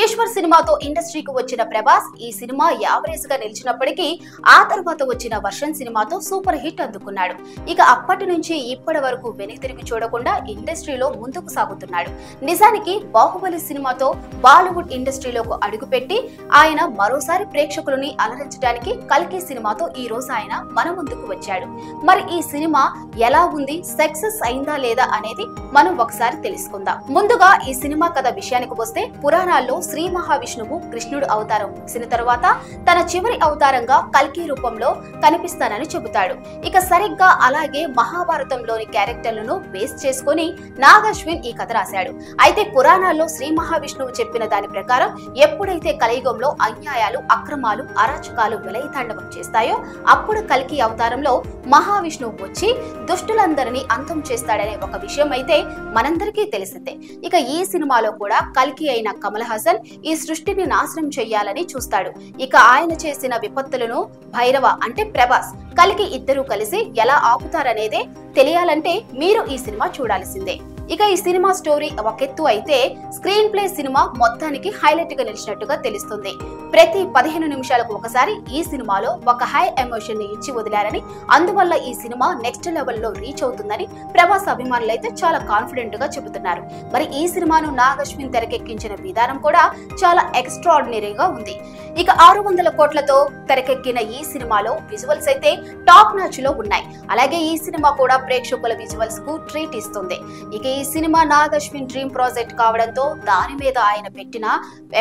ఈశ్వర్ సినిమాతో ఇండస్ట్రీకి వచ్చిన ప్రభాస్ ఈ సినిమా యావరేజ్ గా నిలిచినప్పటికీ ఆ తర్వాత వచ్చిన వర్షన్ సినిమాతో సూపర్ హిట్ అందుకున్నాడు. ఇక అప్పటి నుంచి ఇప్పటి వరకు వెనక్కి తిరిగి చూడకుండా ఇండస్ట్రీలో ముందుకు సాగుతున్నాడు. నిజానికి బాహుబలి సినిమాతో బాలీవుడ్ ఇండస్ట్రీలోకి అడుగుపెట్టి ఆయన మరోసారి ప్రేక్షకులని అలరించడానికి కల్కి సినిమాతో ఈ రోజు ఆయన మన ముందుకు వచ్చాడు. మరి ఈ సినిమా ఎలా ఉంది, సక్సెస్ అయిందా లేదా అనేది మనం ఒకసారి తెలుసుకుందాం. ముందుగా ఈ సినిమా కథ విషయానికి వస్తే, పురాణాల్లో శ్రీ మహావిష్ణువు కృష్ణుడు అవతారం ముగిసిన తర్వాత తన చివరి అవతారంగా కల్కి రూపంలో కనిపిస్తానని చెబుతాడు. ఇక సరిగ్గా అలాగే మహాభారతంలోని క్యారెక్టర్లను బేస్ చేసుకుని నాగశ్విన్ ఈ కథ రాశాడు. అయితే పురాణాల్లో శ్రీ మహావిష్ణువు చెప్పిన దాని ప్రకారం ఎప్పుడైతే కలియుగంలో అన్యాయాలు, అక్రమాలు, అరాచకాలు విలయతాండవం చేస్తాయో అప్పుడు కల్కి అవతారంలో మహావిష్ణువు వచ్చి దుష్టులందరినీ అంతం చేస్తాడనే ఒక విషయం అయితే మనందరికీ తెలిసిందే. ఇక ఈ సినిమాలో కూడా కల్కి అయిన కమల్ హాసన్ ఈ సృష్టిని నాశనం చెయ్యాలని చూస్తాడు. ఇక ఆయన చేసిన విపత్తులను భైరవ అంటే ప్రభాస్, కల్కి ఇద్దరూ కలిసి ఎలా ఆపుతారనేదే తెలియాలంటే మీరు ఈ సినిమా చూడాల్సిందే. ఇక ఈ సినిమా స్టోరీ ఒకెత్తు అయితే, స్క్రీన్ ప్లే సినిమా మొత్తానికి హైలైట్ గా నిలిచినట్టుగా తెలుస్తుంది. ప్రతి 15 నిమిషాలకు ఒకసారి ఈ సినిమాలో ఒక హై ఎమోషన్ ని ఇచ్చి వదిలారని, అందువల్ల ఈ సినిమా నెక్స్ట్ లెవెల్ లో రీచ్ అవుతుందని ప్రభాస్ అభిమానులు అయితే చాలా కాన్ఫిడెంట్ గా చెబుతున్నారు. మరి ఈ సినిమాను నాగశ్విన్ తెరకెక్కించిన విధానం కూడా చాలా ఎక్స్ట్రాడినరీగా ఉంది. ఇక 600 కోట్లతో తెరకెక్కిన ఈ సినిమాలో విజువల్స్ అయితే టాప్ నాచ్ లో ఉన్నాయి. అలాగే ఈ సినిమా కూడా ప్రేక్షకుల విజువల్స్ కు ట్రీట్ ఇస్తుంది. ఇక ఈ సినిమా నాగశ్విన్ డ్రీమ్ ప్రాజెక్ట్ కావడంతో దాని మీద ఆయన పెట్టిన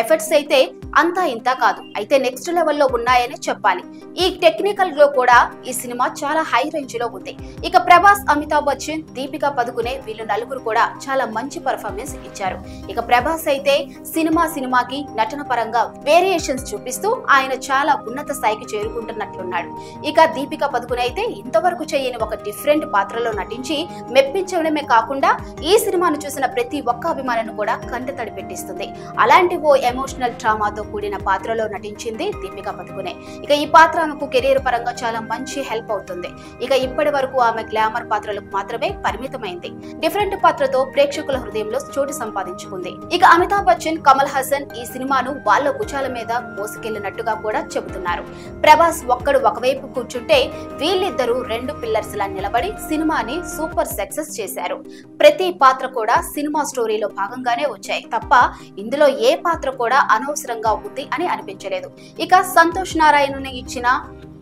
ఎఫర్ట్స్ అయితే అంతా ఇంత కాదు, అయితే నెక్స్ట్ లెవెల్లో ఉన్నాయని చెప్పాలి. ఈ టెక్నికల్ లో కూడా ఈ సినిమా చాలా హై రేంజ్ లో ఉంది. ఇక ప్రభాస్, అమితాబ్ బచ్చన్, దీపికా పదుకునే వీళ్ళు నలుగురు కూడా చాలా మంచి పర్ఫార్మెన్స్ ఇచ్చారు. ఇక ప్రభాస్ అయితే సినిమాకి నటన పరంగా వేరియేషన్స్ చూపిస్తూ ఆయన చాలా ఉన్నత స్థాయికి చేరుకుంటున్నట్లున్నాడు. ఇక దీపికా పదుకునే అయితే ఇంతవరకు చేయని ఒక డిఫరెంట్ పాత్రలో నటించి మెప్పించడమే కాకుండా ఈ సినిమాను చూసిన ప్రతి ఒక్క అభిమానులను కూడా కంటతడి పెట్టిస్తుంది. అలాంటి ఓ ఎమోషనల్ డ్రామాతో కూడిన పాత్రలో నటించింది దీపికా పదుకునే. ఇక ఈ పాత్ర ఆమెకు కెరీర్ పరంగా చాలా మంచి హెల్ప్ అవుతుంది. ఇక ఇప్పటి వరకు ఆమె గ్లామర్ పాత్రలకు మాత్రమే పరిమితమైంది. డిఫరెంట్ పాత్రతో ప్రేక్షకుల హృదయంలో చోటు సంపాదించుకుంది. ఇక అమితాబ్ బచ్చన్, కమల్ హాసన్ ఈ సినిమాను వాళ్ళ భుజాల మీద మోసుకెళ్లినట్టుగా కూడా చెబుతున్నారు. ప్రభాస్ ఒక్కడు ఒకవైపు కూర్చుంటే వీళ్ళిద్దరూ రెండు పిల్లర్స్ లా నిలబడి సినిమాని సూపర్ సక్సెస్ చేశారు. ప్రతి పాత్ర కూడా సినిమా స్టోరీలో భాగంగానే వచ్చాయి తప్ప ఇందులో ఏ పాత్ర కూడా అనవసరంగా ఉంది అని అనిపించలేదు. ఇక సంతోష్ నారాయణ ఇచ్చిన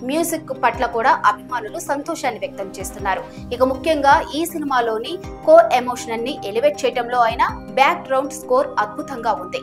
మ్యూజిక్ పట్ల కూడా అభిమానులు సంతోషాన్ని వ్యక్తం చేస్తున్నారు. ఇక ముఖ్యంగా ఈ సినిమాలోని కోర్ ఎమోషన్ ని ఎలివేట్ చేయడంలో అయినా బ్యాక్ గ్రౌండ్ స్కోర్ అద్భుతంగా ఉంది.